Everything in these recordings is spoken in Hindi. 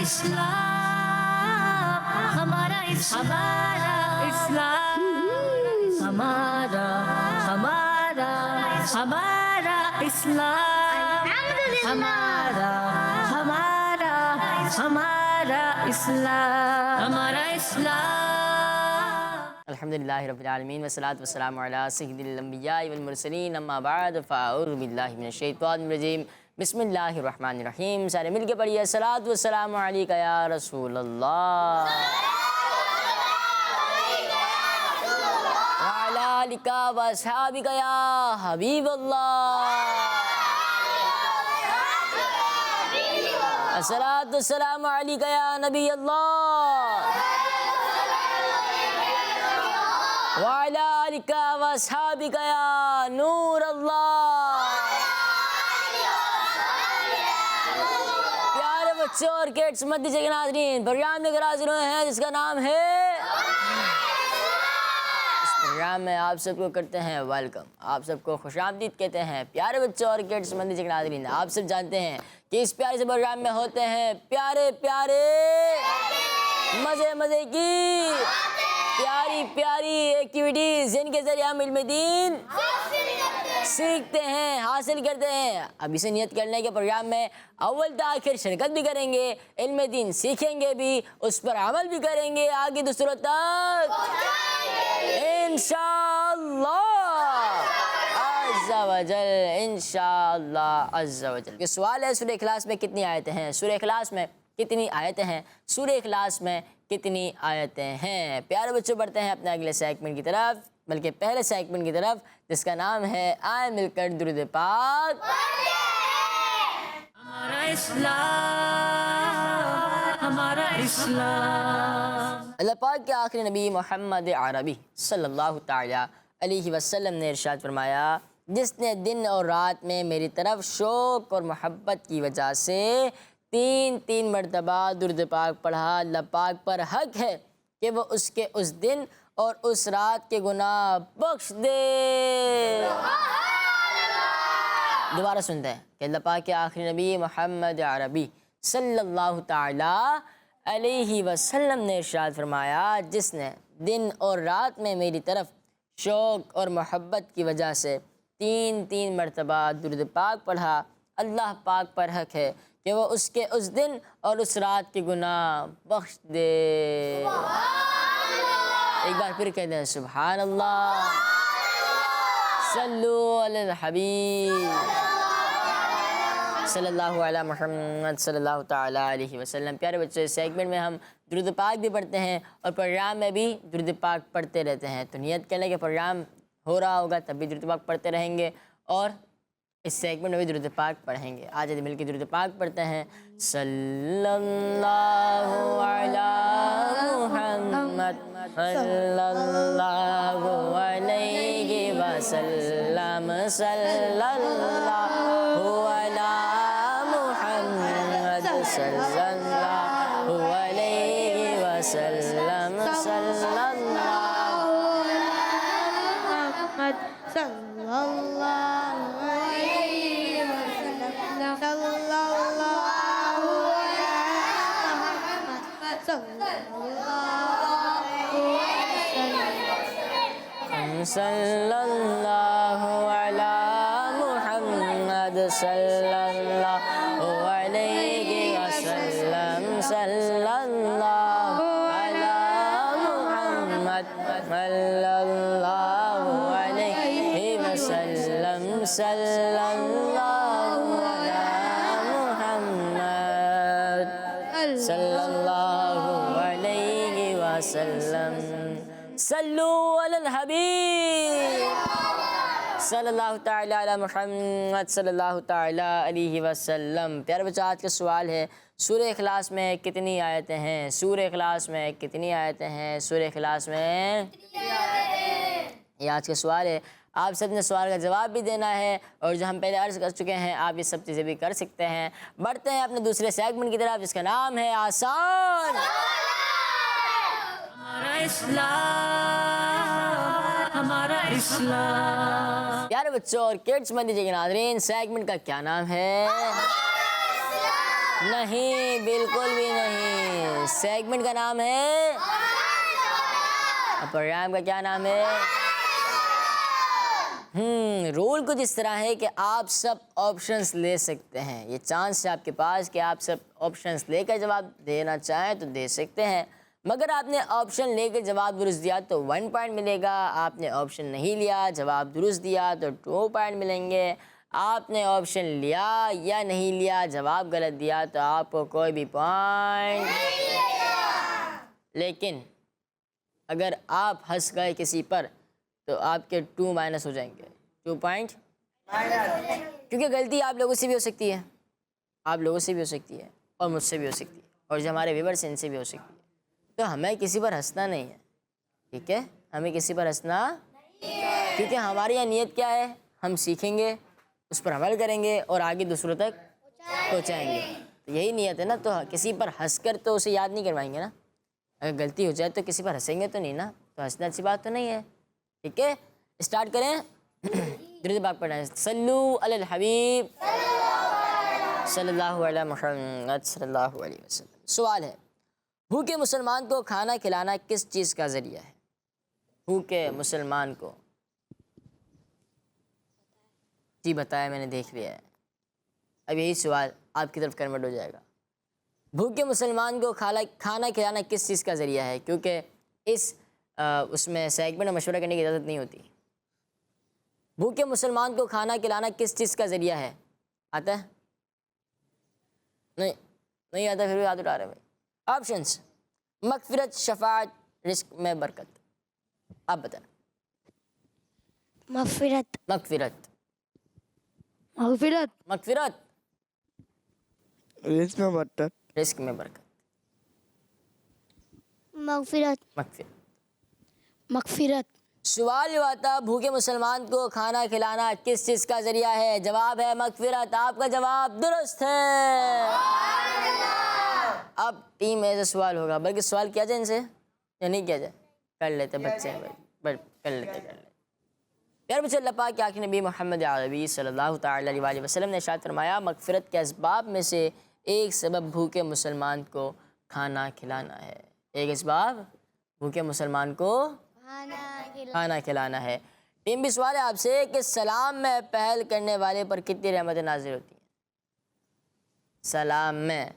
इस्लाम, हमारा इस्लाम, हमारा हमारा हमारा इस्लाम, हमारा हमारा हमारा इस्लाम, हमारा इस्लाम। अल्हम्दुलिल्लाहि रब्बिल आलमीन वस्सलातु वस्सलामु अला सय्यिदिल अंबिया वल मुरसलीन अम्मा बाद फ़अऊज़ु बिल्लाहि मिनश शैतानिर रजीम बिस्मिल्लाहिर रहमानिर रहीम। सारे मिलके पढ़िए सलातु वस्सलामु अलैका या रसूल अल्लाह व अला आलिका व अस्हाबिका या हबीब अल्लाह। अस्सलातु वस्सलामु अलैका या नबी अल्लाह व अला आलिका व अस्हाबिका या नूर अल्लाह। प्यारे बच्चों और किड्स मत दीजिए के नाज़रीन, प्रोग्राम लेकर हाजिर हुए हैं जिसका नाम है। इस प्रोग्राम में आप सबको करते हैं वेलकम, आप सबको खुशामदीद कहते हैं। प्यारे बच्चों और किड्स मत दीजिए के नाज़रीन, आप सब जानते हैं कि इस प्यारे से प्रोग्राम में होते हैं प्यारे प्यारे मज़े मज़े की प्यारी प्यारी एक्टिविटीज़ जिनके ज़रिए हम इल्म दीन सीखते हैं, हासिल करते हैं। अब इसे नियत करने के प्रोग्राम में अव्वल से आखिर शिरकत भी करेंगे, इल्म दीन सीखेंगे भी, उस पर अमल भी करेंगे, आगे दूसरों तक इंशाअल्लाह अज़्ज़ा वजल, इंशाअल्लाह अज़्ज़ा वजल। ये सवाल है, सूरह इखलास में कितनी आयतें हैं? सूरह इखलास में कितनी आयतें हैं? सूरह इखलास में कितनी आयतें हैं? प्यारे बच्चों बढ़ते हैं अपने अगले सेगमेंट की तरफ, बल्कि पहले सेगमेंट की तरफ जिसका नाम है आए मिलकर दुरूद पाक। हमारा इस्लाम, हमारा इस्लाम। अल्लाह पाक के आखिरी नबी मोहम्मद अरबी सल्लल्लाहु ताला अलैहि वसल्लम ने इरशाद फरमाया, जिसने दिन और रात में मेरी तरफ शौक़ और मोहब्बत की वजह से तीन मरतबा दुरूद पाक पढ़ा, अल्लाह पाक पर हक है कि वो उसके उस दिन और उस रात के गुनाह बख्श दे। दोबारा सुनते हैं कि अल्लाह पाक के आखिरी नबी मोहम्मद अरबी सल्लल्लाहु ताला अलैहि वसल्लम ने इरशाद फरमाया, जिसने दिन और रात में मेरी तरफ शौक़ और मोहब्बत की वजह से तीन मरतबा दुरूद पाक पढ़ा, अल्लाह पाक पर हक है कि वो उसके उस दिन और उस रात के गुनाह बख्श दे। एक बार फिर कहते हैं सुभान अल्लाह, सल्लु अलल हबीब सल्लल्लाहु अला मुहम्मद सल्लल्लाहु ताला अलैहि वसल्लम। प्यारे बच्चों, इस सेगमेंट में हम दुरूद पाक भी पढ़ते हैं और प्रोग्राम में भी दुरूद पाक पढ़ते रहते हैं। तो नियत कर लें कि प्रोग्राम हो रहा होगा तब भी दुरूद पाक पढ़ते रहेंगे और इस सेगमेंट में भी दुरूद पाक पढ़ेंगे। आज यदि मिलकर दुरूद पाक पढ़ते हैं। सल्लल्लाहु अला मुहम्मद सल्लल्लाहु अलैहि वसल्लम, सल्लल्लाहु अला मुहम्मद सल्लल्लाहु अलैहि वसल्लम, सल्लल्लाहु मुहम्मद सल्लल्लाहु अलैहि वसल्लम, सल्लल्लाहु अला मुहम्मद सल्लल्लाहु अलैहि वसल्लम, सल्लल्लाहु अला मुहम्मद सल्लल्लाहु अलैहि वसल्लम, सल्लल्लाहु अला मुहम्मद सल्लल्लाहु अलैहि वसल्लम। सल्लु अलल हबीब सल्लल्लाहु ताला अला मुहम्मद सल्लल्लाहु ताला अलैहि वसल्लम। प्यारे बच्चों, आज का सवाल है, सूरह इखलास में कितनी आयतें हैं? सूरह इखलास में कितनी आयतें हैं? सूरह इखलास में ये आज का सवाल है। आप सब ने सवाल का जवाब भी देना है और जो हम पहले अर्ज़ कर चुके हैं आप ये सब चीज़ें भी कर सकते हैं। बढ़ते हैं अपने दूसरे सेगमेंट की तरफ जिसका नाम है आसान। हमारा इस्लाम, हमारा इस्लाम। प्यारे बच्चों और किड्स में दीजिएगा नाज़रीन, सेगमेंट का क्या नाम है? नहीं, बिल्कुल भी नहीं। सेगमेंट का नाम है और प्रोग्राम का क्या नाम है? रूल कुछ इस तरह है कि आप सब ऑप्शंस ले सकते हैं। ये चांस है आपके पास कि आप सब ऑप्शंस लेकर जवाब देना चाहें तो दे सकते हैं, मगर आपने ऑप्शन लेकर जवाब दुरुस्त दिया तो 1 पॉइंट मिलेगा। आपने ऑप्शन नहीं लिया, जवाब दुरुस्त दिया तो 2 पॉइंट मिलेंगे। आपने ऑप्शन लिया या नहीं लिया, जवाब गलत दिया तो आपको कोई भी पॉइंट नहीं मिलेगा। लेकिन अगर आप हंस गए किसी पर तो आपके 2 माइनस हो जाएंगे, 2 पॉइंट, क्योंकि गलती आप लोगों से भी हो सकती है, आप लोगों से भी हो सकती है और मुझसे भी हो सकती है और जो हमारे व्यूअर्स हैं इनसे भी हो सकती है। तो हमें किसी पर हंसना नहीं है, ठीक है? हमें किसी पर हंसना नहीं, क्योंकि हमारी यह नीयत क्या है? हम सीखेंगे, उस पर अमल करेंगे और आगे दूसरों तक पहुँचाएंगे। तो यही नीयत है ना। तो किसी पर हंसकर तो उसे याद नहीं करवाएंगे ना। अगर गलती हो जाए तो किसी पर हंसेंगे तो नहीं ना, तो हंसना अच्छी बात तो नहीं है, ठीक है? स्टार्ट करें। दुरूद पाक पढ़ना है। सल्लू अलल हबीब सल्लल्लाहु अलैहि मुहम्मद सल्लल्लाहु अलैहि वसल्लम। सवाल है, भूखे मुसलमान को खाना खिलाना किस चीज़ का ज़रिया है? भूखे मुसलमान को, जी बताया, मैंने देख लिया है। अब यही सवाल आपकी तरफ कन्वर्ट हो जाएगा। भूखे मुसलमान को खाना खिलाना किस चीज़ का ज़रिया है? क्योंकि इस उसमें सेगमेंट में मशवरा करने की इजाज़त नहीं होती। भूखे मुसलमान को खाना खिलाना किस चीज़ का ज़रिया है? आता है? नहीं आता, फिर भी याद उठा रहे भाई। ऑप्शंस: मगफिरत, शफाअत, रिस्क में बरकत। आप बताएं। मगफिरत। मगफिरत, मगफिरत। मगफिरत, रिस्क में बरकत। रिस्क में बरकत। मगफिरत। मगफिरत। मगफिरत। सवाल हुआ था भूखे मुसलमान को खाना खिलाना किस चीज़ का ज़रिया है? जवाब है मगफिरत। आपका जवाब दुरुस्त है। अब टीम में से सवाल होगा, बल्कि सवाल किया जाए इनसे या नहीं किया जाए? कर लेते बच्चे हैं भाई, कर लेते। यार मुझे अल्लाह पाक के आखिरी नबी मोहम्मद अरबी सल्लल्लाहु तआला अलैहि वसल्लम ने इरशाद फरमाया, मगफिरत के असबाब में से एक सबब भूखे मुसलमान को खाना खिलाना है। एक असबाब भूखे मुसलमान को खाना खिलाना है। टीम भी सवाल है आपसे कि सलाम में पहल करने वाले पर कितनी रहमतें नाज़िल होती हैं? सलाम में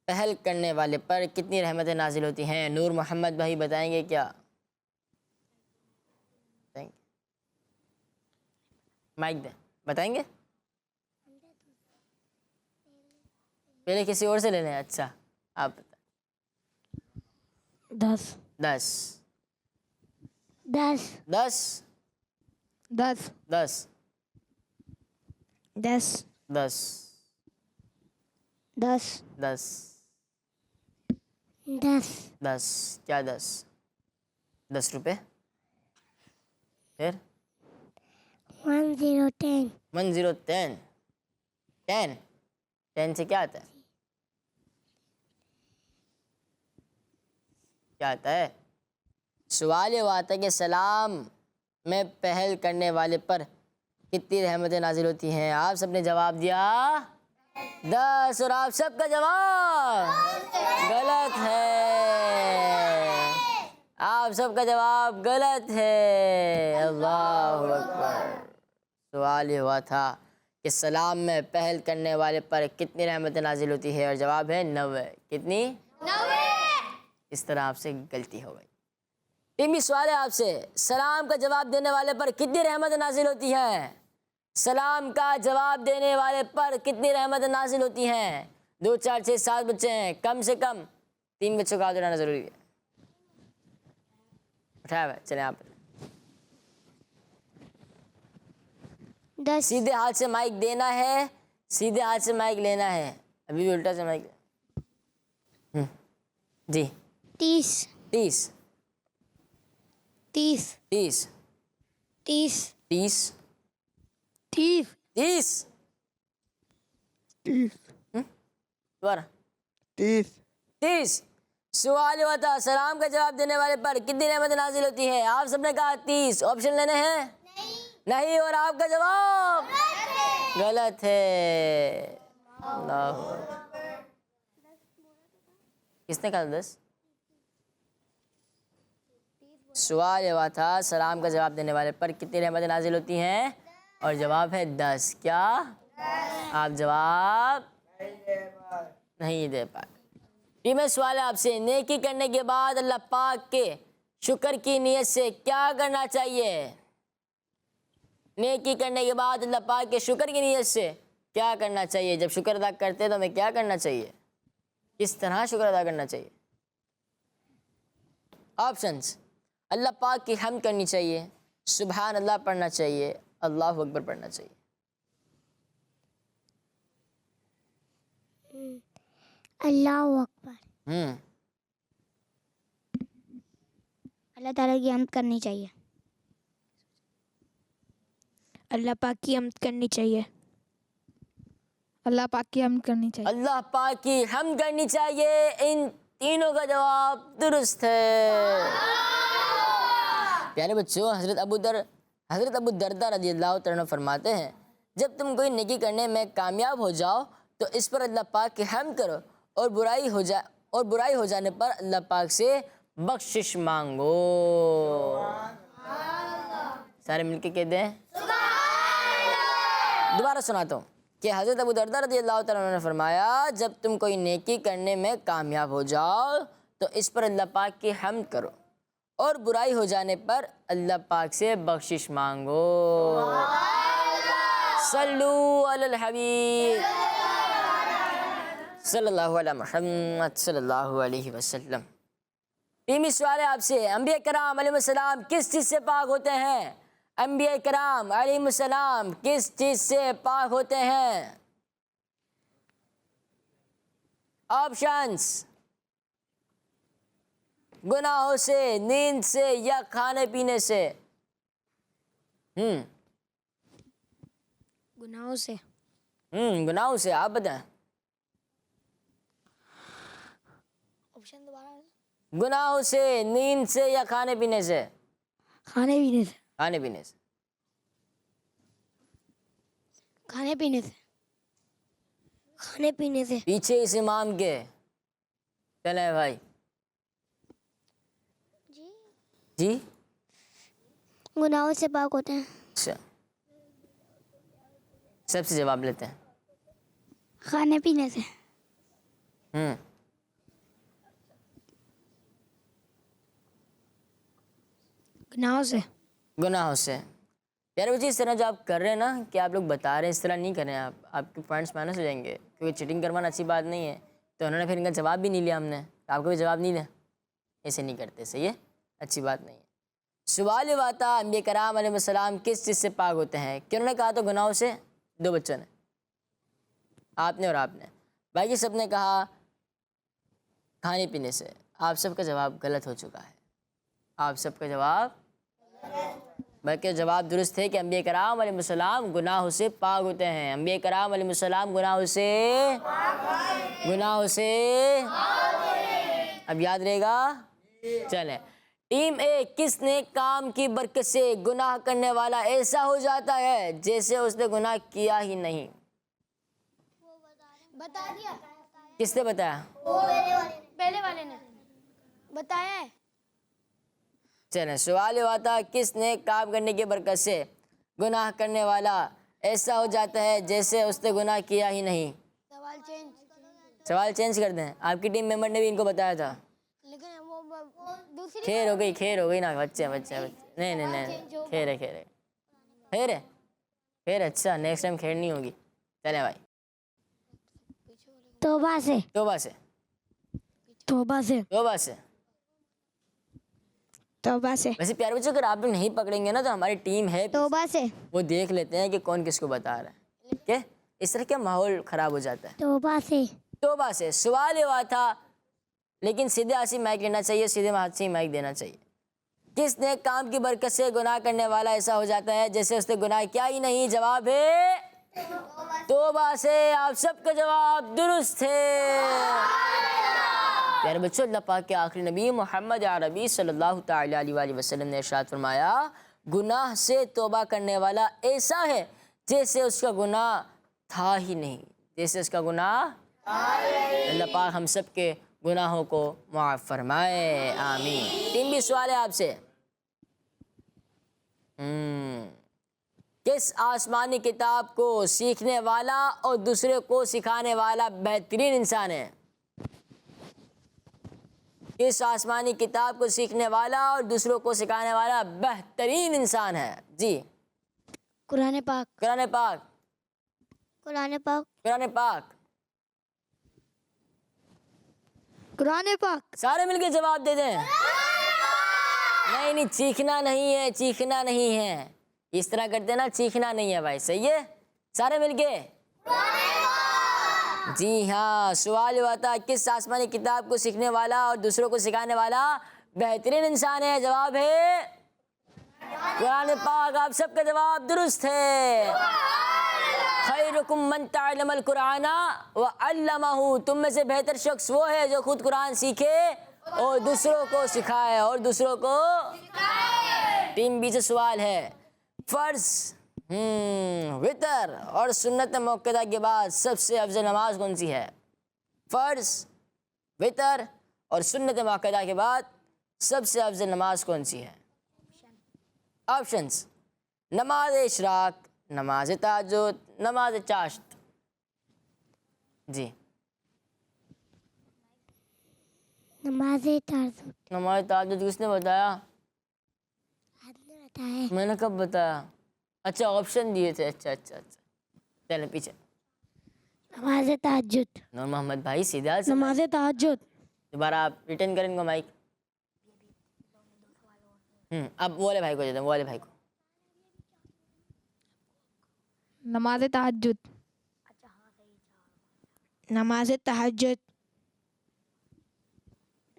पहल करने वाले पर कितनी रहमतें नाज़िल होती हैं? नूर मोहम्मद भाई बताएंगे क्या? बताएंगे? माइक दें, बताएंगे? पहले किसी और से ले लें। अच्छा, आप बताएं। 10 10 10 10 10 10 10 10 10 10 10 10 क्या 10? 10 रुपये। फिर 1 0 10 1 0 10 10 10 से क्या आता है? क्या आता है? सवाल ये आता है कि सलाम में पहल करने वाले पर कितनी रहमतें नाजिल होती हैं? आप सबने जवाब दिया 10 और आप सबका जवाब गलत है। आप सबका जवाब गलत है। अल्लाहु अकबर। सवाल ये हुआ था कि सलाम में पहल करने वाले पर कितनी रहमतें नाजिल होती है और जवाब है 90। कितनी? 90। इस तरह आपसे गलती हो गई। टीमी सवाल है आपसे, सलाम का जवाब देने वाले पर कितनी रहमतें नाजिल होती हैं? सलाम का जवाब देने वाले पर कितनी रहमतें नाजिल होती हैं? 2 4 6 7 बच्चे हैं, कम से कम 3 बच्चों का हाथ उठाना जरूरी है। उठाया हुआ है, चलें आप। 10 सीधे हाथ से माइक देना है, सीधे हाथ से माइक लेना है। अभी भी उल्टा से माइक। जी 30 30 30 30 30 30 30 30 दोबारा 30 30। सवाल हुआ था सलाम का जवाब देने वाले पर कितनी रहमत नाजिल होती है? आप सबने कहा 30। ऑप्शन लेने हैं? नहीं। और आपका जवाब गलत है। अल्लाह किसने कहा 10? सवाल ये हुआ था सलाम का जवाब देने वाले पर कितनी रहमतें नाजिल होती हैं, और जवाब है 10। क्या आप जवाब नहीं दे पाए? टीम सवाल है आपसे, नेकी करने के बाद अल्लाह पाक के शुक्र की नीयत से क्या करना चाहिए? नेकी करने के बाद अल्लाह पाक के शुक्र की नीयत से क्या करना चाहिए? जब शुक्र अदा करते हैं तो हमें क्या करना चाहिए? किस तरह शुक्र अदा करना चाहिए? ऑप्शंस, अल्लाह पाक की हम्द करनी चाहिए, सुभान अल्लाह पढ़ना चाहिए, अल्लाहु अकबर पढ़ना चाहिए। अल्लाह अकबर। अल्लाह ताला की हम्द करनी चाहिए। अल्लाह पाक की हम्द करनी चाहिए। अल्लाह पाक की हम्द करनी चाहिए। अल्लाह पाक की हम्द करनी चाहिए। इन तीनों का जवाब दुरुस्त है। प्यारे बच्चों, हज़रत अबू दरदा रज़ी अल्लाह तआला फरमाते हैं, जब तुम कोई नेकी करने में कामयाब हो जाओ तो इस पर अल्लाह पाक की हम्द करो, और बुराई हो जाने पर अल्लाह पाक से बख्शिश मांगो। सारे मिलके कहते हैं दोबारा सुनाता हूँ कि हज़रत अबू दरदा रज़ी अल्लाह तआला ने फरमाया, जब तुम कोई नेकी करने में कामयाब हो जाओ तो इस पर अल्लाह पाक की हम्द करो, और बुराई हो जाने पर अल्लाह पाक से बख्शिश मांगो। सल्लू अलल हबीब सल्लल्लाहु अलैहि मुहम्मद सल्लल्लाहु अलैहि वसल्लम। टीमी सवाल है आपसे, अंबिया कराम अलैहिस्सलाम किस चीज़ से पाक होते हैं? अंबिया कराम अलैहिस्सलाम किस चीज़ से पाक होते हैं? ऑप्शंस, गुनाहों से, नींद से, या खाने पीने से? गुनाहों से। गुनाहों से। आप बताएं। ऑप्शन दोबारा। गुनाहों से, नींद से, या खाने पीने से? खाने पीने से। खाने पीने से। खाने पीने से। खाने पीने से। पीछे इस इमाम के चले भाई जी। गुनाहों से पाक होते हैं। अच्छा, सबसे जवाब लेते हैं। खाने पीने से। गुनाहों से। गुनाहों से। यार बच्चे, इस तरह जो आप कर रहे हैं ना, कि आप लोग बता रहे हैं, इस तरह नहीं करें आप, आपके पॉइंट्स माइनस हो जाएंगे, क्योंकि चीटिंग करवाना अच्छी बात नहीं है। तो उन्होंने फिर इनका जवाब भी नहीं लिया, हमने तो आपको भी जवाब नहीं दें, ऐसे नहीं करते, सही है, अच्छी बात नहीं है। सवाल हुआ था अंबिया कराम अलैहिस्सलाम किस चीज़ से पाक होते हैं? कि उन्होंने कहा तो गुनाहों से, दो बच्चों ने, आपने और आपने, बाकी सब ने कहा खाने पीने से। आप सबका जवाब गलत हो चुका है। आप सबका जवाब, बल्कि जवाब दुरुस्त है कि अंबिया कराम अलैहिस्सलाम गुनाहों से पाक होते हैं। अंबिया कराम अलैहिस्सलाम गुनाहों से अब याद रहेगा। चलें, टीम ए, किसने काम की बरकत से गुनाह करने वाला ऐसा हो जाता है जैसे उसने गुनाह किया ही नहीं? बता दिया। किसने बताया? पहले वाले ने बताया है। चलें, सवाल हुआ था किसने काम करने की बरकत से गुनाह करने वाला ऐसा हो जाता है जैसे उसने गुनाह किया ही नहीं? सवाल चेंज कर दें। आपकी टीम मेंबर ने भी इनको बताया था, लेकिन वो दूसरी खैर हो गई ना, बच्चे नहीं, खैर अच्छा, नेक्स्ट टाइम खैर नहीं होगी। चले भाई, तौबा से। तौबा से। तौबा से। तौबा से। तौबा से। वैसे प्यारे बच्चों, अगर आप लोग नहीं पकड़ेंगे ना तो हमारी टीम है, तौबा से। वो देख लेते हैं कि कौन किसको बता रहा है। ठीक है, इस तरह क्या माहौल खराब हो जाता है। तौबा से। तौबा से। सवाल हुआ था, लेकिन सीधे हाथ से माइक लेना चाहिए, सीधे हाथ से माइक देना चाहिए। किसने काम की बरकत से गुनाह करने वाला ऐसा हो जाता है जैसे उसने गुनाह किया ही नहीं? जवाब है तौबा से। आप सबका जवाब दुरुस्त है। प्यारे बच्चों, अल्लाह पाक के आखिरी नबी मोहम्मद अरबी सल्लल्लाहु तआला अलैहि वसल्लम ने इरशाद फरमाया, गुनाह से तौबा करने वाला ऐसा है जैसे उसका गुनाह था ही नहीं, जैसे उसका गुनाह। अल्लाह पाक हम सब के गुनाहों को माफ़ फरमाए, आमीन। टीम बी सवाल है आपसे। किस आसमानी किताब को सीखने वाला और दूसरे को सिखाने वाला बेहतरीन इंसान है? किस आसमानी किताब को सीखने वाला और दूसरों को सिखाने वाला बेहतरीन इंसान है? जी, कुरान पाक। कुरान पाक। कुरान पाक। कुरान पाक। कुरान पाक। सारे मिलके जवाब दे दें। नहीं नहीं, चीखना नहीं है, चीखना नहीं है। इस तरह करते ना, चीखना नहीं है भाई, सही है? सारे मिलके। जी हाँ, सवाल हुआ था किस आसमानी किताब को सीखने वाला और दूसरों को सिखाने वाला बेहतरीन इंसान है? जवाब है कुरान पाक। आप सबका जवाब दुरुस्त है। खैरुकुम मन तअल्लमल कुराना व अल्लमहु। तुम में से बेहतर शख्स वो है जो खुद कुरान सीखे और दूसरों को सिखाए, और दूसरों को। टीम बी से सवाल है, फर्ज, वितर और सुन्नत मुअक्कदा के बाद सबसे अफजल नमाज कौन सी है? फर्ज, वितर और सुन्नत मुअक्कदा के बाद सबसे अफजल नमाज कौन सी है? ऑप्शंस: नमाज इशराक, नमाज तहज्जुद, नमाज चाश्त। जी, नमाज तहज्जुद। नमाज तहज्जुद किसने बताया? आपने बताया। मैंने कब बताया? अच्छा, ऑप्शन दिए थे। अच्छा अच्छा अच्छा, चले पीछे। नमाज तहज्जुद। नूर मोहम्मद भाई सीधा से नमाज तहज्जुद। दोबारा आप रिटर्न करें इनको माइक। अब वो वाले भाई को दे दें, वो वाले भाई को। नमाज तहज्जुद। नमाज तहज्जुद।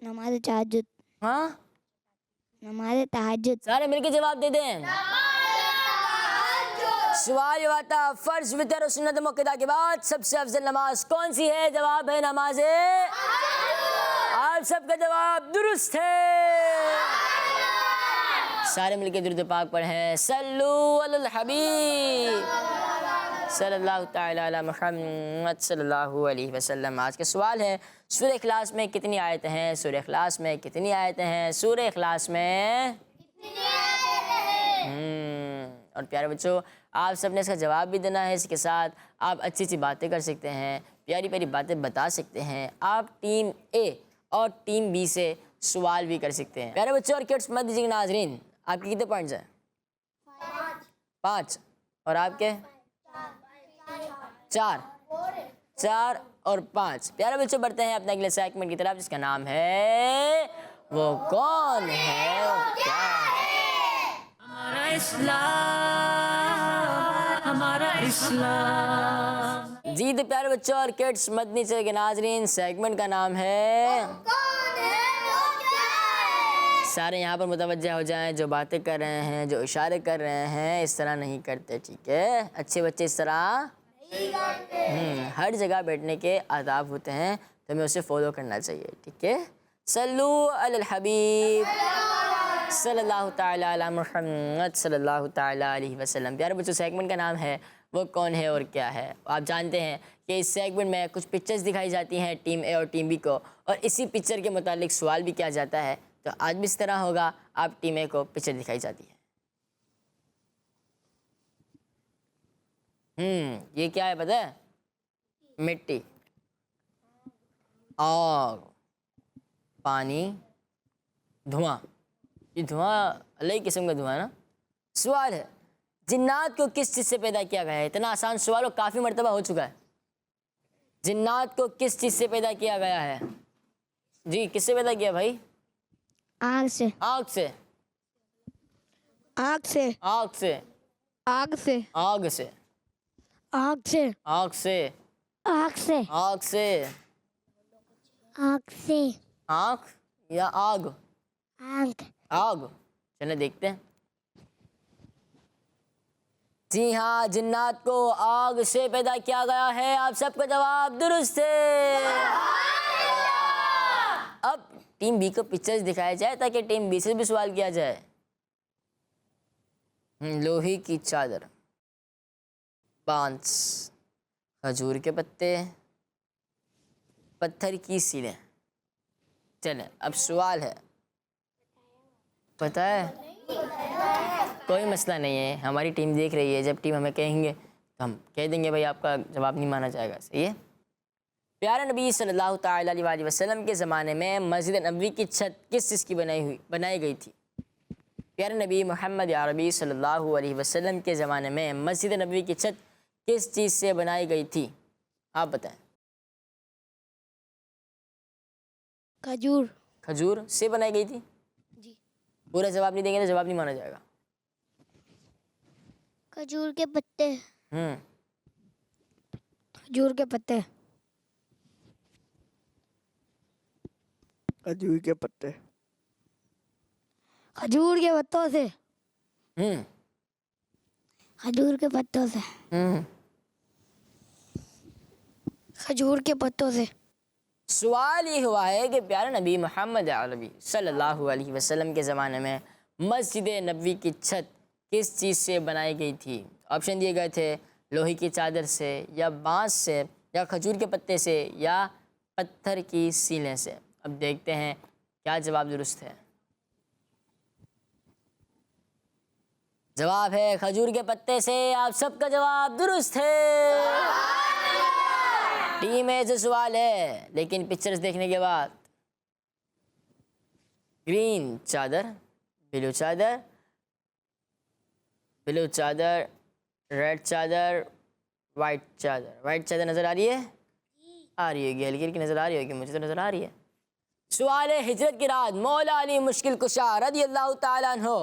नमाज तहज्जुद। हाँ, नमाज तहज्जुद। सारे मिलके जवाब दे दें। सवाल हुआ था फर्ज, वितर और सुन्नत मुअक्कदा के बाद सबसे अफजल नमाज कौन सी है? जवाब है नमाज। आप सबका जवाब दुरुस्त है। सारे मिलके दुरूद पाक पढ़ें। सल्लू अलल हबीब सल्लल्लाहु तआला अला मुहम्मद सल्लल्लाहु अलैहि वसल्लम। आज का सवाल है, सूरह इखलास में कितनी आयतें हैं? सूरह इखलास में कितनी आयतें हैं? सूरह इखलास में और प्यारे बच्चों, आप सबने इसका जवाब भी देना है। इसके साथ आप अच्छी अच्छी बातें कर सकते हैं, प्यारी प्यारी बातें बता सकते हैं। आप टीम ए और टीम बी से सवाल भी कर सकते हैं। प्यारे बच्चों और किड्स मत दीजिएगा नाजरीन। आपके कितने पॉइंट्स हैं? 5। और आपके? 4 और 5। प्यारे बच्चों, बढ़ते हैं अपने अगले सेगमेंट की तरफ, जिसका नाम है वो कौन है और क्या है। हमारा इस्लाम, हमारा इस्लाम। जी तो प्यारे बच्चों और किड्स मदनी चैनल के नाजरीन, सेगमेंट का नाम है सारे यहाँ पर मुतवज्जा हो जाएं। जो बातें कर रहे हैं, जो इशारे कर रहे हैं, इस तरह नहीं करते, ठीक है? अच्छे बच्चे इस तरह हर जगह बैठने के आदाब होते हैं, तो हमें उसे फॉलो करना चाहिए, ठीक है? सल्लू अलल हबीब सल्लल्लाहु ताला अला मुहम्मद सल्लल्लाहु ताला अलैहि वसल्लम। प्यारे बच्चों, सेगमेंट का नाम है वो कौन है और क्या है। आप जानते हैं कि इस सेगमेंट में कुछ पिक्चर्स दिखाई जाती हैं टीम ए और टीम बी को, और इसी पिक्चर के मुतालिक सवाल भी किया जाता है। तो आज भी इस तरह होगा, आप टीम ए को पिक्चर दिखाई जाती है। ये क्या है पता है? मिट्टी, आग, पानी, धुआं। ये धुआं अलग किस्म का धुआं है ना। सवाल है, जिन्नात को किस चीज़ से पैदा किया गया है? इतना आसान सवाल और काफ़ी मर्तबा हो चुका है। जिन्नात को किस चीज़ से पैदा किया गया है? जी, किससे पैदा किया भाई? आग से। आग से। आग से। आग से। आग से। आग से। आग से। आग से। आग से। आग से। आग से। आँख या आग? आग। आग। चले देखते हैं। जी हाँ, जिन्नात को आग से पैदा किया गया है। आप सबका जवाब दुरुस्त है। अब टीम बी को पिक्चर्स दिखाया जाए ताकि टीम बी से भी सवाल किया जाए। लोहे की चादर, बांस, खजूर के पत्ते, पत्थर की सीढ़ें, चलें, अब सवाल है, पता है? कोई मसला नहीं है, हमारी टीम देख रही है, जब टीम हमें कहेंगे तो हम कह देंगे भाई आपका जवाब नहीं माना जाएगा। सही है। प्यारे नबी सल्लल्लाहु ताला अलैहि वसल्लम के ज़माने में मस्जिद नबवी की छत किस चीज़ की बनाई गई थी? प्यारे नबी मोहम्मद अरबी सल्लल्लाहु अलैहि वसल्लम के ज़माने में मस्जिद नबवी की छत किस चीज़ से बनाई गई थी? आप बताएं। खजूर। खजूर से बनाई गई थी? जी। पूरा जवाब नहीं देंगे तो जवाब नहीं माना जाएगा। खजूर के पत्ते। खजूर के पत्ते। खजूर के पत्ते। खजूर के पत्तों से। खजूर के पत्तों से। खजूर के पत्तों से। सवाल ये हुआ है कि प्यारे नबी मोहम्मद अरबी सल्लल्लाहु अलैहि वसल्लम के ज़माने में मस्जिद नबवी की छत किस चीज़ से बनाई गई थी? ऑप्शन दिए गए थे लोहे की चादर से, या बांस से, या खजूर के पत्ते से, या पत्थर की सीलें से। अब देखते हैं क्या जवाब दुरुस्त है। जवाब है खजूर के पत्ते से। आप सबका जवाब दुरुस्त है। टीम में से सवाल है, लेकिन पिक्चर्स देखने के बाद ग्रीन चादर, ब्लू चादर, ब्लू चादर, रेड चादर, वाइट चादर। वाइट चादर नज़र आ रही है? आ रही होगी, हल्की हल्की नज़र आ रही होगी, मुझे तो नज़र आ रही है। सवाल है, हिजरत की रात मौला अली मुश्किल कुशा रज़ियल्लाहु ताला अन्हु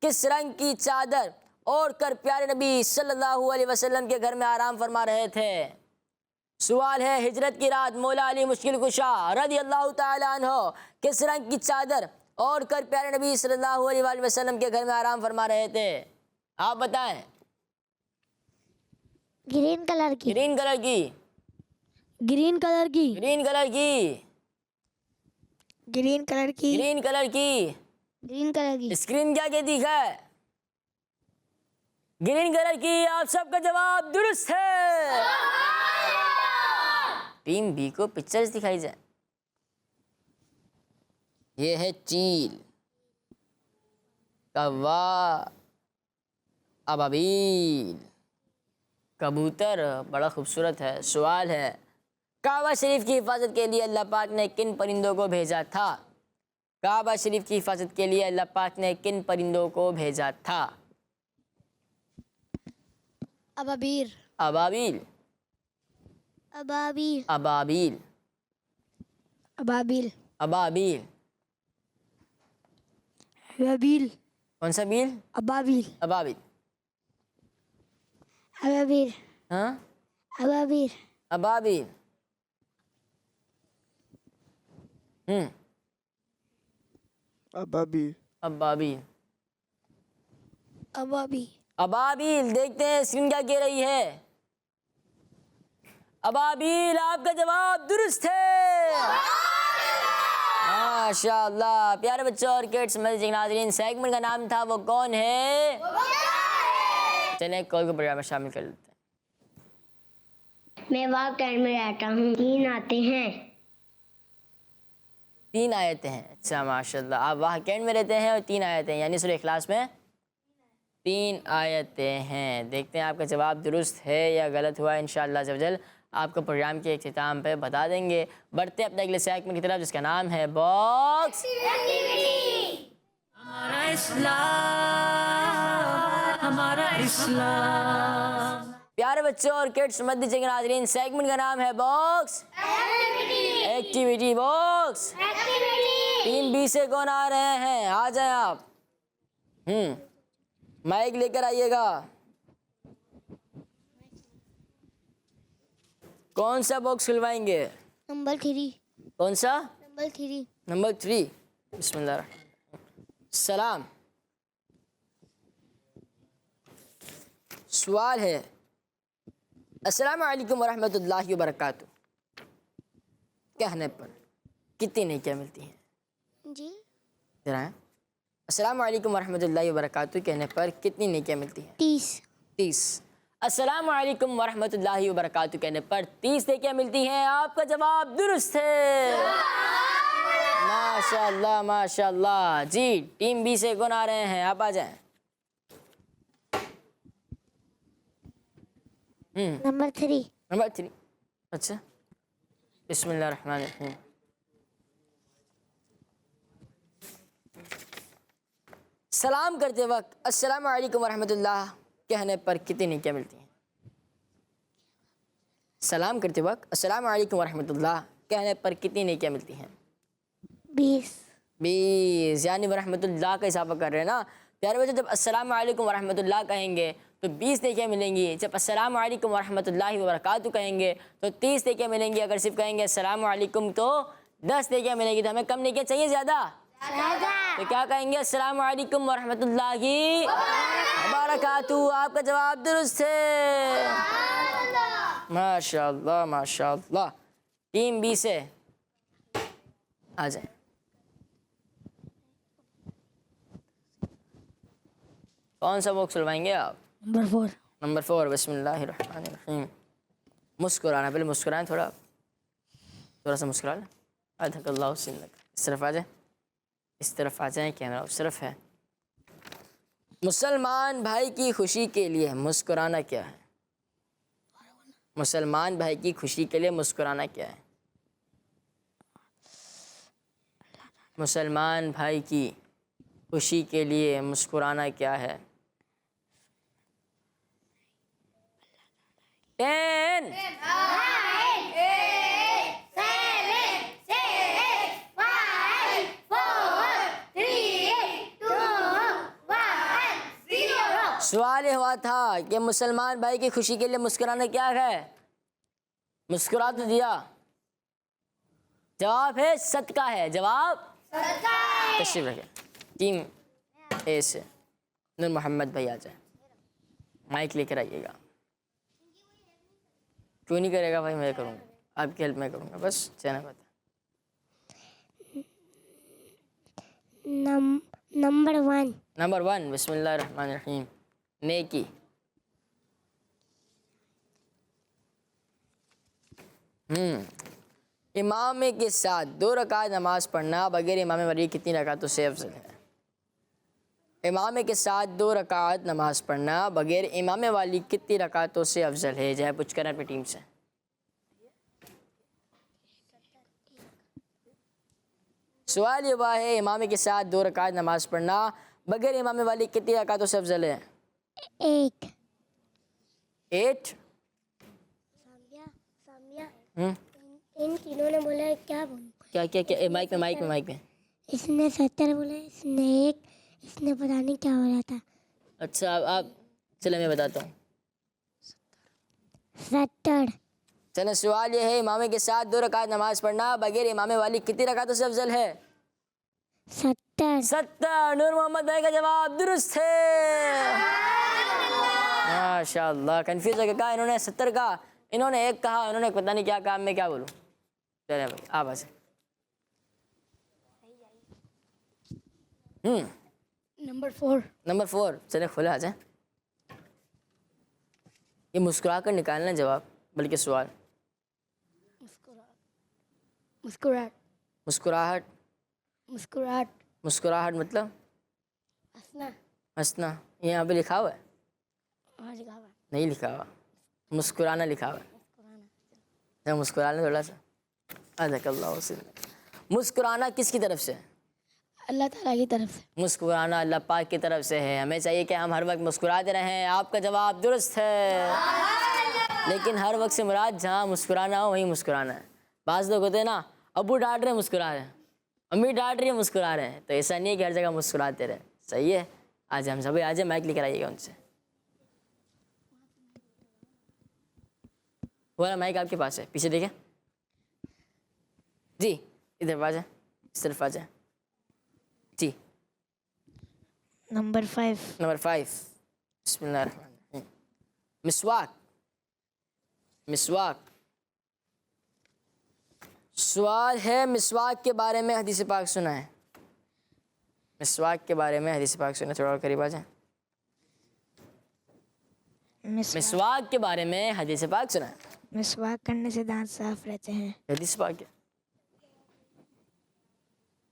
किस रंग की चादर ओढ़ कर प्यारे नबी सल्लल्लाहु अलैहि वसल्लम के घर में आराम फरमा रहे थे? सवाल है, हिजरत की रात मौला अली मुश्किल कुशा रज़ियल्लाहु ताला अन्हु किस रंग की चादर ओढ़ कर प्यारे नबी सल्लल्लाहु अलैहि वसल्लम के घर में आराम फरमा रहे थे? आप बताएं। ग्रीन कलर की। ग्रीन कलर की। ग्रीन कलर की। ग्रीन कलर की। ग्रीन कलर की। ग्रीन कलर की। ग्रीन कलर की। स्क्रीन क्या कहती है? ग्रीन कलर की। आप सबका जवाब दुरुस्त है। टीम बी को पिक्चर्स दिखाई जाए। ये है चील, कौवा, अबाबील, कबूतर, बड़ा खूबसूरत है। सवाल है, काबा शरीफ की हिफाजत के लिए अल्लाह पाक ने किन परिंदों को भेजा था? काबा शरीफ की हिफाजत के लिए अल्लाह पाक ने किन परिंदों को भेजा था? अबाबीर। अबाबील। अबाबीर। अबाबील। अबाबील। अबाबील। अबाबील। कौन सा बील? अबाबील। अबाबील। अबाबीर। हाँ, अबाबीर। अबाबील। अबाबील। अबाबील। अबाबी। अबाबील। देखते हैं स्क्रीन क्या कह रही है। अबाबील। आपका जवाब दुरुस्त है। माशाअल्लाह। प्यारे बच्चों और किड्स मज़े नाज़रीन, सेगमेंट का नाम था वो कौन है। चलिए कॉल को प्रोग्राम में शामिल कर लेते हैं। मैं वाक टाइम में रहता हूँ। 3 आते हैं। 3 आयतें हैं। अच्छा माशाल्लाह। आप वहाँ कैंड में रहते हैं और 3 आयतें हैं, यानी सूरह इखलास में 3 आयतें हैं। देखते हैं आपका जवाब दुरुस्त है या गलत हुआ। इंशाअल्लाह अज़्ज़-व-जल आपको प्रोग्राम के इख्तिताम पे बता देंगे। बढ़ते अपने अगले सेगमेंट की तरफ, जिसका नाम है बॉक्स हमारा इस्लाम, हमारा इस्लाम। प्यारे बच्चों और किड्स मत दीजिएगा नाज़रीन, सेगमेंट का नाम है box activity. Box team B से कौन आ रहे हैं? आ जाए आप। माइक लेकर आइएगा। कौन सा बॉक्स खुलवाएंगे? नंबर 3। कौन सा? नंबर 3। नंबर 3। बिस्मिल्लाह सलाम। सवाल है, अस्सलामु अलैकुम वरहमतुल्लाहि वबरकातुह कहने पर कितनी नेकियां मिलती हैं? जी। जरा अस्सलामु अलैकुम वरहमतुल्लाहि वबरकातुह कहने पर कितनी नेकियां मिलती हैं? 30। 30। अस्सलामु अलैकुम वरहमतुल्लाहि वबरकातुह कहने पर 30 नेकियां मिलती हैं। आपका जवाब दुरुस्त है। माशाल्लाह माशाल्लाह। जी टीम बी से कौन आ रहे हैं, आप आ जाएं। नंबर 3। नंबर 3। अच्छा बिस्मिल्लाहिर्रहमानिर्रहीम। सलाम करते वक्त अस्सलाम वालेकुम वरहमतुल्लाह कहने पर कितनी नेकियां मिलती हैं? सलाम करते वक्त अस्सलाम वालेकुम वरहमतुल्लाह कहने पर कितनी नेकियां मिलती हैं? 20 यानी वरहमतुल्लाह का इजाफा कर रहे हैं ना प्यारे बच्चों। जब अस्सलाम वालेकुम वरहमतुल्लाह कहेंगे तो 20 नेकियां मिलेंगी। जब अस्सलाम वालेकुम वरहमतुल्लाहि वबरकातुहू कहेंगे तो 30 नेकियां मिलेंगी। अगर सिर्फ कहेंगे अस्सलाम वालेकुम तो 10 नेकियां मिलेंगी। तो हमें कम नेकियां चाहिए ज़्यादा? तो क्या कहेंगे? अस्सलाम वालेकुम वरहमतुल्लाहि वबरकातुहू। आपका जवाब दुरुस्त है। माशाअल्लाह माशाअल्लाह। टीम बी से आ जाए। कौन सा बुक सुलवाएंगे आप? नंबर 4। नंबर 4। बिस्मिल्लाहिर्रहमानिर्रहीम। मुस्कुराना, पहले मुस्कुराएं, थोड़ा सा मुस्कुरा लें। अधकल्लाहु सिन्नक। इस तरफ आ जाए, इस तरफ आ जाए, कैमरा उस तरफ है। मुसलमान भाई की खुशी के लिए मुस्कुराना क्या है? मुसलमान भाई की खुशी के लिए मुस्कुराना क्या है? मुसलमान भाई की खुशी के लिए मुस्कुराना क्या है? 10 सवाल ये हुआ था कि मुसलमान भाई की खुशी के लिए मुस्कुराना क्या है? मुस्कुरा तो दिया। जवाब है सदका है। जवाब तशरीफ रखें। टीम ए से नूर मोहम्मद भाई आ जाए, माइक लेकर आइएगा। क्यों नहीं करेगा भाई? मैं करूँगा, आपकी हेल्प मैं करूँगा, बस कहना बात। नंबर 1। नंबर 1। बिस्मिल्लाहिर्रहमानिर्रहीम। नेकी। इमाम के साथ 2 रकात नमाज पढ़ना बगैर इमाम वाली कितनी रकातों से अफजल है? इमाम के साथ 2 रकात नमाज पढ़ना बगैर इमाम वाली कितनी रकातों से अफजल है? जय पूछ कर अपनी टीम से। सवाल ये हुआ है इमाम के साथ 2 रकात नमाज पढ़ना बगैर इमाम वाली कितनी रकातों से अफजल है? 8। इन तीनों ने बोला क्या बोलूं? क्या क्या क्या? माइक में। इसने 70 बोला, इसने 1, इसने पता नहीं क्या हो रहा था। अच्छा आप चलो मैं बताता हूँ। 70। चलो सवाल ये है इमाम के साथ 2 रकात नमाज पढ़ना बगैर इमाम वाली कितनी रकातों से अफजल है? 70। नूर मोहम्मद भाई का जवाब दुरुस्त है। माशाअल्लाह। कंफ्यूज हो गया, कहा इन्होंने 70 कहा, इन्होंने 1 कहा, इन्होंने पता नहीं क्या कहा, मैं क्या बोलूँ। चले भाई आप ऐसे। नंबर 4। नंबर 4। चले खुले आ जाए। ये मुस्कुरा कर निकालना जवाब बल्कि सवाल। मुस्कुराहट। मुस्कुराहट। मुस्कुराहट। मुस्कुराहट मतलब हंसना। हंसना। ये यहाँ पे लिखा हुआ है? हाँ लिखा हुआ है। नहीं लिखा हुआ, मुस्कुराना लिखा हुआ है। जब मुस्कुराना थोड़ा सा अल्लाह से। मुस्कुराना किसकी तरफ से? अल्लाह ताला की तरफ से। मुस्कुराना अल्लाह पाक की तरफ से है। हमें चाहिए कि हम हर वक्त मुस्कुराते रहें। आपका जवाब दुरुस्त है, लेकिन हर वक्त से मुराद जहाँ मुस्कुराना हो वहीं मुस्कुराना है। बाज़ लोग होते हैं ना, अबू डांट रहे मुस्कुरा रहे हैं, अम्मी डांट रही है मुस्कुरा रहे हैं। तो ऐसा नहीं है कि हर जगह मुस्कुराते रहे। सही है। आज हम सभी आज माइक लेकर आइएगा उनसे। वाला माइक आपके पास है, पीछे देखें जी, इधर आ जाए, इस तरफ आ जाए जी। नंबर 5। नंबर 5। बिस्मिल्लाहिर्रहमानिर्रहीम। मिसवाक। मिसवाक। सवाल है मिसवाक के बारे में हदीस पाक सुना है? मिसवाक के बारे में हदीस पाक सुना। थोड़ा और करीब आ जाए। मिसवाक के बारे में हदीस पाक सुना है? मिसवाक करने से दांत साफ रहते हैं। हदीस पाक है।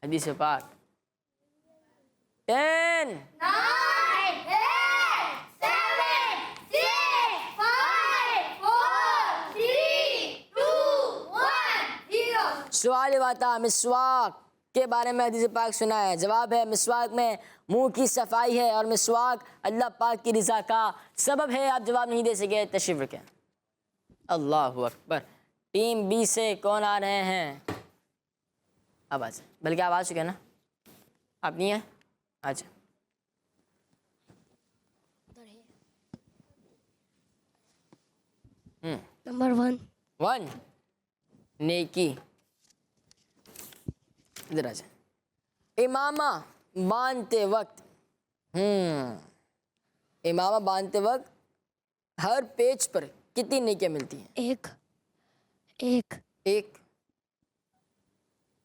हदीस पाक। 10 सवाल हुआ था मिसवाक के बारे में हदीस पाक सुना है। जवाब है मिसवाक में मुंह की सफाई है और मिसवाक अल्लाह पाक की रज़ा का सबब है। आप जवाब नहीं दे सके, तशरीफ रखें। अल्लाहु अकबर। टीम बी से कौन आ रहे हैं? अब आ जाए, बल्कि आप आ चुके हैं ना, आप नहीं है, आ जाए। नंबर 1 नेकी। इधर आ जाए। इमामा बांधते वक्त इमामा बांधते वक्त हर पेज पर कितनी नेकियां मिलती हैं? एक।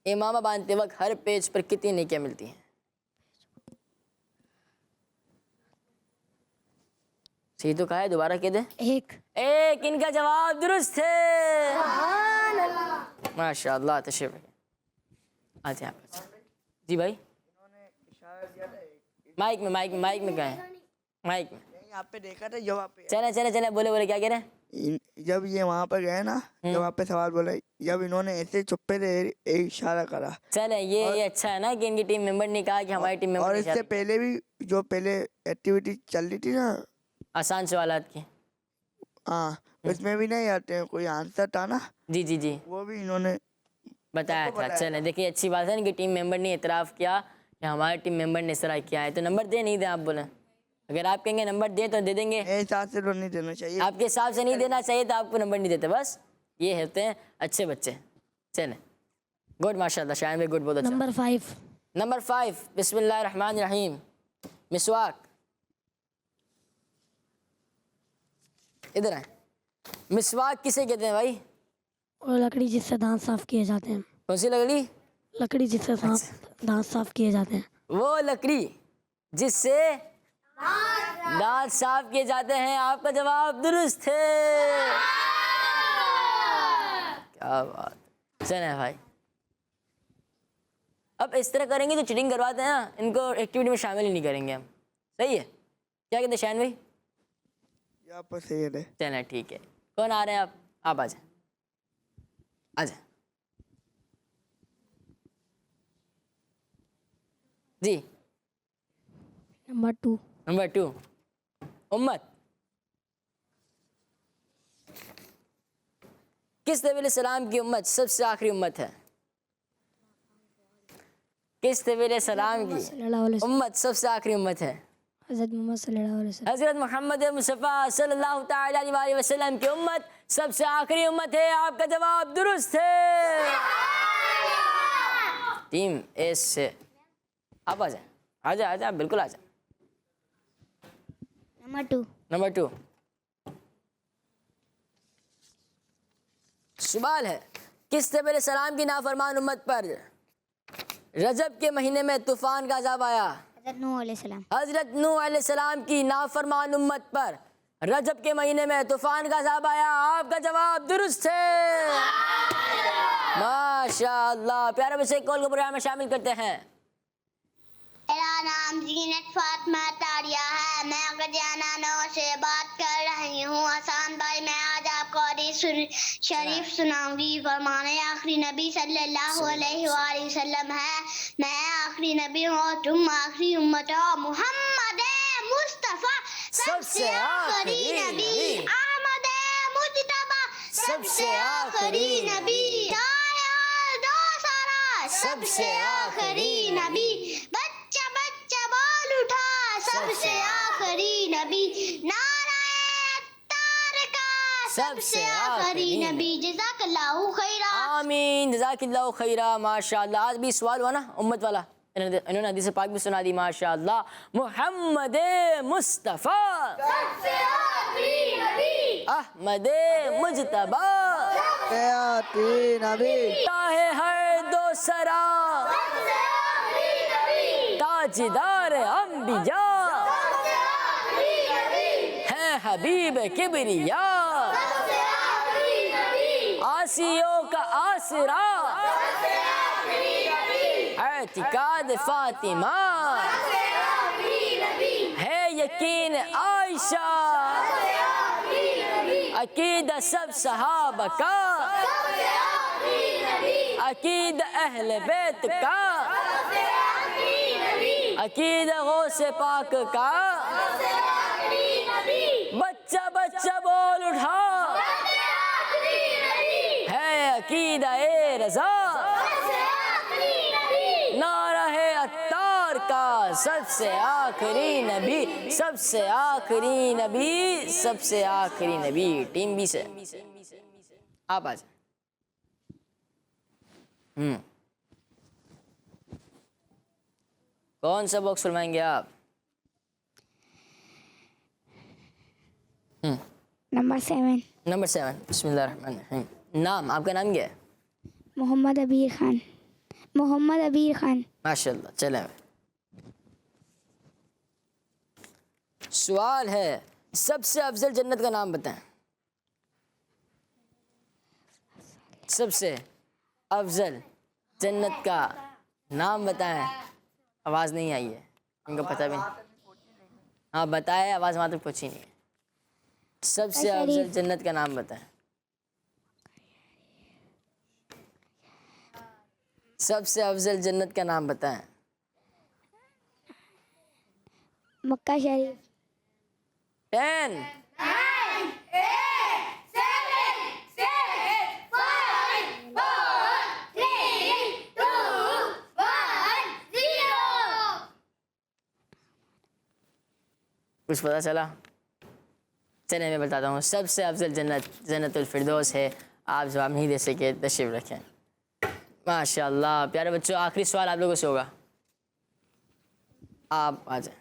इमामा बांधते वक्त हर पेज पर कितनी नेकियां मिलती हैं? सही तो कहा है, दोबारा कह दे। एक। इनका जवाब दुरुस्त है। माशाअल्लाह। तशरीफ अच्छा जी भाई। माइक में कहें, माइक में। यहाँ पे देखा था जब पे चले बोले क्या कह रहे हैं? जब ये वहाँ पर गए ना, जब वहाँ पे सवाल बोला, जब इन्होंने ऐसे चुप्पे से एक इशारा करा। चले ये अच्छा है ना कि इनकी टीम मेंबर ने कहा कि हमारी टीम मेंबर। और इससे पहले भी जो पहले एक्टिविटी चल रही थी ना, आसान सवालात की, हाँ, उसमें भी नहीं आते हैं, कोई आंसर था ना, जी वो भी इन्होंने बताया था। चले देखिए अच्छी बात है ना कि टीम मेंबर ने इतराफ़ किया कि हमारे टीम मेंबर ने इस तरह किया है। तो नंबर दे नहीं दे, आप बोले। अगर आप कहेंगे नंबर दे तो दे देंगे। मेरे हिसाब से तो नहीं देना चाहिए। आपके हिसाब से नहीं देना चाहिए तो आपको नंबर नहीं देते, बस ये होते हैं अच्छे बच्चे। चले गुड, माशाल्लाह। शायद में गुड, बहुत अच्छा। नंबर 5 बिस्मिल्लाहिर्रहमानिर्रहीम। मिसवाक। इधर आए। मिसवाक किसे कहते हैं भाई? और लकड़ी जिससे दांत साफ किए जाते हैं। कौन सी लकड़ी? लकड़ी जिससे दांत साफ किए जाते हैं। वो लकड़ी जिससे दांत साफ किए जाते हैं। आपका जवाब दुरुस्त है। क्या बात। चले भाई, अब इस तरह करेंगे तो चीटिंग करवाते हैं ना, इनको एक्टिविटी में शामिल ही नहीं करेंगे हम। सही है, क्या कहते हैं शायन भाई? यहाँ पर सही है। चलें ठीक है। कौन आ रहे हैं आप आ जाए, आ जाए जी। नंबर 2 उम्मत। किस नबी अलैहिस्सलाम की उम्मत सबसे आखिरी उम्मत है? किस नबी अलैहिस्सलाम की उम्मत सबसे आखिरी उम्मत है? हज़रत मोहम्मद मुस्तफ़ा सल्लल्लाहु तआला अलैहि वसल्लम की उम्मत सबसे आखिरी उम्मत है। आपका जवाब दुरुस्त है। टीम एस से आप आ जाए, बिल्कुल आ जाए। नंबर 2 सवाल है, किस नबी अलैहिस्सलाम की नाफरमान उम्मत पर रजब के महीने में तूफान का अज़ाब आया? हज़रत नूह अलैहिस्सलाम की नाफरमान उम्मत पर रजब के महीने में तूफान का अज़ाब आया। आपका जवाब दुरुस्त है। माशाअल्लाह। प्यारे बच्चे कॉल को प्रोग्राम में शामिल करते हैं। मेरा नाम जीनत फातिमा तारिया है। मैं गजाना नौ से बात कर रही हूँ। आसान भाई, मैं आज आपको हदीस शरीफ सुनाऊंगी। फरमाने आखिरी नबी सल्लल्लाहु अलैहि वसल्लम है, मैं आखिरी नबी हूँ और तुम आखिरी उम्मत हो। मोहम्मद मुस्तफा सबसे आखिरी नबी, अहमद मुज्तबा सबसे आखिरी नबी, दो सारा सबसे आखिरी नबी, बच्चा बोल उठा सबसे आखिरी नबी, नाराए तारका सबसे आखिरी नबी। जज़ाकल्लाहु खैरा। आमीन, जज़ाकल्लाहु खैरा। माशाअल्लाह। आज भी सवाल हुआ ना उम्मत वाला, इन्होंने हदीस पाक भी सुना दी। माशाअल्लाह। मोहम्मद मुस्तफ़ा सबसे आखिरी नबी, अहमद मुज्तबा नबी, ताहे है दो सरा सबसे आखिरी नबी, ताजदार अंबिया सबसे आखिरी नबी, है हबीब किबरिया, सबसे आखिरी नबी, आसियों का आसरा सबसे आखिरी नबी, है एतिकाद फातिमा, है यकीन आयशा, अकीदा सब सहाबा का, अकीदा अहले बैत का, अकीदा गौसे पाक का। बच्चा बच्चा बोल उठा, है अकीदा ए रज़ा, नारा है अत्तार का, सबसे आखिरी नबी, सबसे आखिरी नबी, सबसे आखिरी नबी। टीम बी से आप आ जाए। कौन सा बॉक्स फरमाएंगे आप? नंबर 7। नंबर 7। बिस्मिल्लाहिर्रहमानिर्रहीम। नाम, आपका नाम क्या है? मोहम्मद अबीर खान। मोहम्मद अबीर खान। माशाल्लाह। चलें, सवाल है, सबसे अफजल जन्नत का नाम बताएं। सबसे अफजल जन्नत का नाम बताएं। आवाज़ नहीं आई है, इनको पता भी नहीं। हाँ बताए, आवाज़ वहाँ तक पहुँची नहीं है। सबसे अफजल जन्नत का नाम बताएं। सबसे अफजल जन्नत का नाम बताएं। मक्का शरीफ। 10 कुछ पता चला? चलिए मैं बताता हूँ। सबसे अफजल जन्नत जन्नतुल फिरदौस है। आप जवाब नहीं दे सके, तशरीफ रखें। माशाल्लाह प्यारे बच्चों, आखिरी सवाल आप लोगों से होगा, आप आ जाए।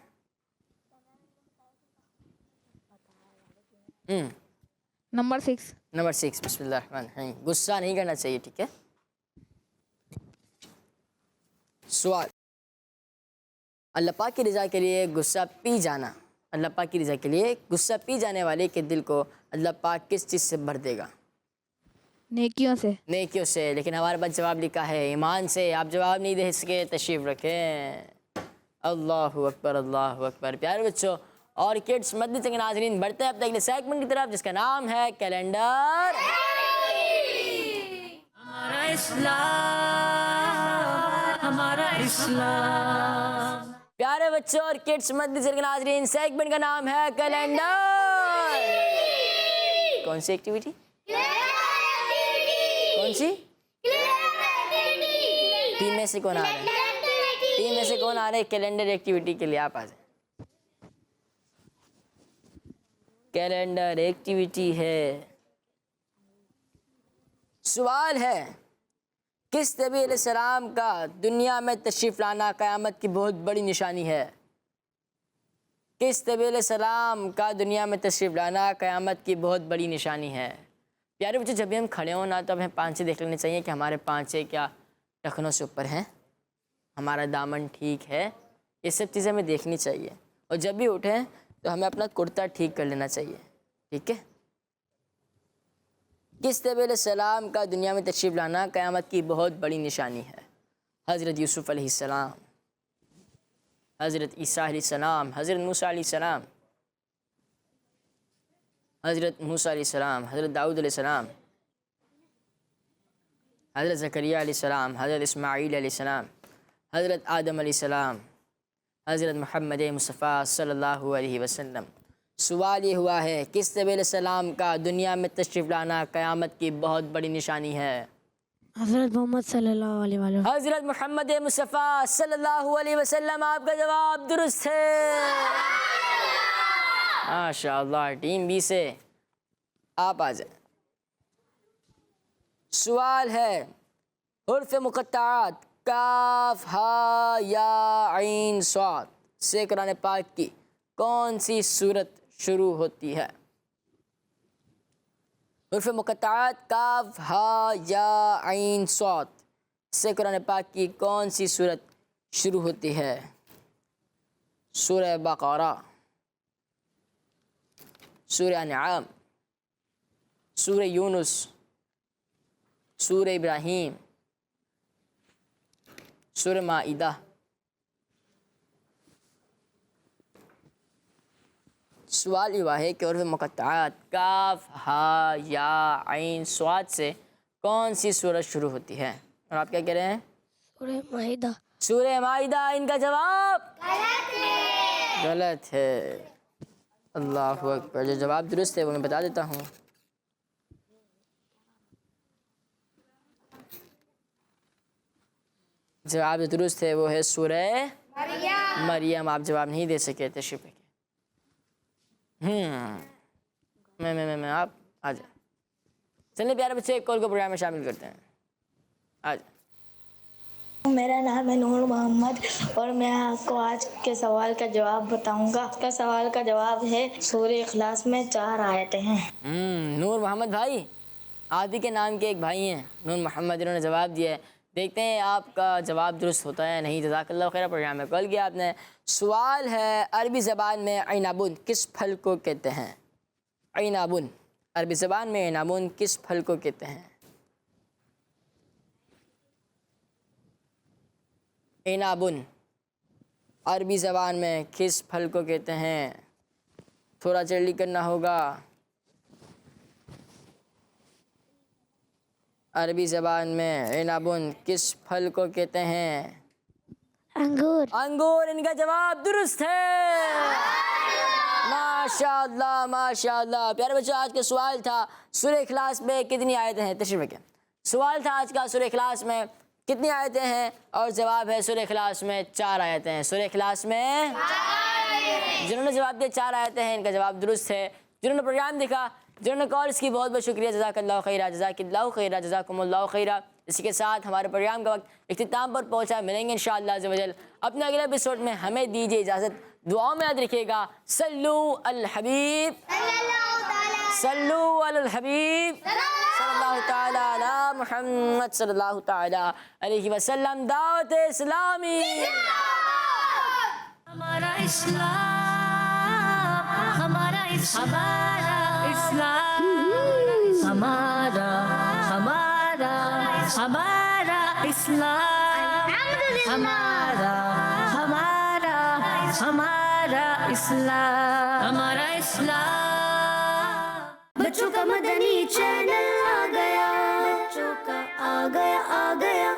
नंबर 6। नंबर 6। बिस्मिल्लाहिर्रहमानिर्रहीम। गुस्सा नहीं करना चाहिए, ठीक है? सवाल, अल्लाह पाक की रज़ा के लिए गुस्सा पी जाना, अल्लाह पाक की रज़ा के लिए गुस्सा पी जाने वाले के दिल को अल्लाह पाक किस चीज़ से भर देगा? नेकियों से। नेकियों से। लेकिन हमारे पास जवाब लिखा है ईमान से। आप जवाब नहीं दे सके, तशरीफ़ रखें। अल्लाहु अकबर, अल्लाहु अकबर। प्यारे बच्चों और किड्स मदनी संग नाज़रीन, बढ़ते हैं अब तक अगले सेगमेंट की तरफ, जिसका नाम है कैलेंडर। हमारा इस्लाम, हमारा इस्लाम। प्यारे बच्चों और किड्स मदनी संग नाज़रीन, सेगमेंट का नाम है कैलेंडर। कौन सी एक्टिविटी? कौन सी? टीम में से कौन आ रहा है? टीम में से कौन आ रहा है कैलेंडर एक्टिविटी के लिए? आप आ जाए। कैलेंडर एक्टिविटी है। सवाल है, किस नबी अलैहिस्सलाम का दुनिया में तशरीफ़ लाना क़यामत की बहुत बड़ी निशानी है? किस नबी अलैहिस्सलाम का दुनिया में तशरीफ़ लाना क़यामत की बहुत बड़ी निशानी है? प्यारे बच्चों, जब भी हम खड़े हों ना, तो हमें पाँचे देख लेने चाहिए कि हमारे पाँचे क्या टखनों से ऊपर हैं, हमारा दामन ठीक है, ये सब चीज़ें हमें देखनी चाहिए। और जब भी उठें तो हमें अपना कुर्ता ठीक कर लेना चाहिए, ठीक है? किस नबी अलैहिस्सलाम का दुनिया में तशरीफ़ लाना क़यामत की बहुत बड़ी निशानी है? हज़रत यूसुफ़ अलैहिस्सलाम, हज़रत ईसा अलैहिस्सलाम, हज़रत मूसा अलैहिस्सलाम, हज़रत मूसा अलैहिस्सलाम, हज़रत दाऊद अलैहिस्सलाम, हज़रत ज़करिया अलैहिस्सलाम, हज़रत इस्माईल अलैहिस्सलाम, हज़रत आदम अलैहिस्सलाम, हज़रत मुहम्मद मुस्तफ़ा सल्लल्लाहु अलैहि वसल्लम। सवाल ये हुआ है, किस नबी अलैहिस्सलाम का दुनिया में तशरीफ़ लाना क़यामत की बहुत बड़ी निशानी है? हज़रत मोहम्मद सल्लल्लाहु अलैहि वसल्लम। हज़रत मुहम्मद मुस्तफ़ा सल्लल्लाहु अलैहि वसल्लम। आपका जवाब दुरुस्त है। माशाअल्लाह। टीम बी से आप आ जाए। सवाल है, हुर्फ मुक़त्तआत काफ हा या आइन स्वाद से कुरान पाक की कौन सी सूरत शुरू होती है? हुर्फ मुक़त्तआत काफ हा या आइन स्वाद से कुरान पाक की कौन सी सूरत शुरू होती है? सूरह बक़रा, सूरह अनआम, सूरह यूनुस, सूरह इब्राहीम, सूरह माइदा। सवाल हुआ है कि उर्फ़ मुक़त्तआत काफ हा या आइन स्वाद से कौन सी सूरत शुरू होती है? और आप क्या कह रहे हैं? सूरह माइदा। सूरह माइदा। इनका जवाब गलत है। अल्लाहु अकबर। जो जवाब दुरुस्त है वो मैं बता देता हूँ। जवाब जो दुरुस्त है वो है सूरह मरियम। आप जवाब नहीं दे सके तशरीफ रखिए। मैं आप आ जाए। चलिए प्यारे बच्चे, एक कॉल को प्रोग्राम में शामिल करते हैं। आ जाए। मेरा नाम है नूर मोहम्मद और मैं आपको आज के सवाल का जवाब बताऊंगा। इसका सवाल का जवाब है सूरह इखलास में 4 आयतें हैं। नूर मोहम्मद भाई, आप ही के नाम के एक भाई हैं नूर मोहम्मद, इन्होंने जवाब दिया है। देखते हैं आपका जवाब दुरुस्त होता है नहीं। जज़ाकल्लाह खैर। प्रोग्राम में कॉल किया आपने। सवाल है अरबी ज़बान में ऐनाबुन किस फल को कहते हैं? ऐनाबुन, अरबी ज़बान में ऐनाबुन किस फल को कहते हैं? ऐनाबुन अरबी ज़बान में किस फल को कहते हैं? थोड़ा जल्दी करना होगा। अरबी ज़बान में ऐनाबुन किस फल को कहते हैं? अंगूर। अंगूर। इनका जवाब दुरुस्त है। माशाअल्लाह माशाअल्लाह। प्यारे बच्चों, आज का सवाल था सूरह इखलास में कितनी आयतें हैं? तशरीफ रखें। सवाल था आज का सूरह इखलास में कितनी आयतें हैं, और जवाब है सूरह इखलास में 4 आयतें हैं। सूरह इखलास में जिन्होंने जवाब दिया 4 आयतें हैं, इनका जवाब दुरुस्त है। जिन्होंने प्रोग्राम देखा, जिन्होंने कॉल्स की, बहुत बहुत शुक्रिया। जज़ाकल्लाहु खैरा, जज़ाकिल्लाहु खैरा, जज़ाकुमुल्लाहु खैरा। इसी के साथ हमारे प्रोग्राम का वक्त इख्तिताम पर पहुंचा। मिलेंगे इंशाअल्लाह अज़्ज़ व जल अपने अगले एपिसोड में। हमें दीजिए इजाज़त। दुआओं में याद रखिएगा। सल्लू अल हबीब, सल्लू अल हबीब सल्लल्लाहु तआला अला मुहम्मद सल्लल्लाहु तआला अलैहि वसल्लम। दावत इस्लामी। हमारा इस्लाम, हमारा इस्लाम, हमारा हमारा हमारा इस्लाम, हमारा हमारा हमारा इस्लाम, हमारा इस्लाम। बच्चों का मदनी चैनल आ गया, बच्चों का आ गया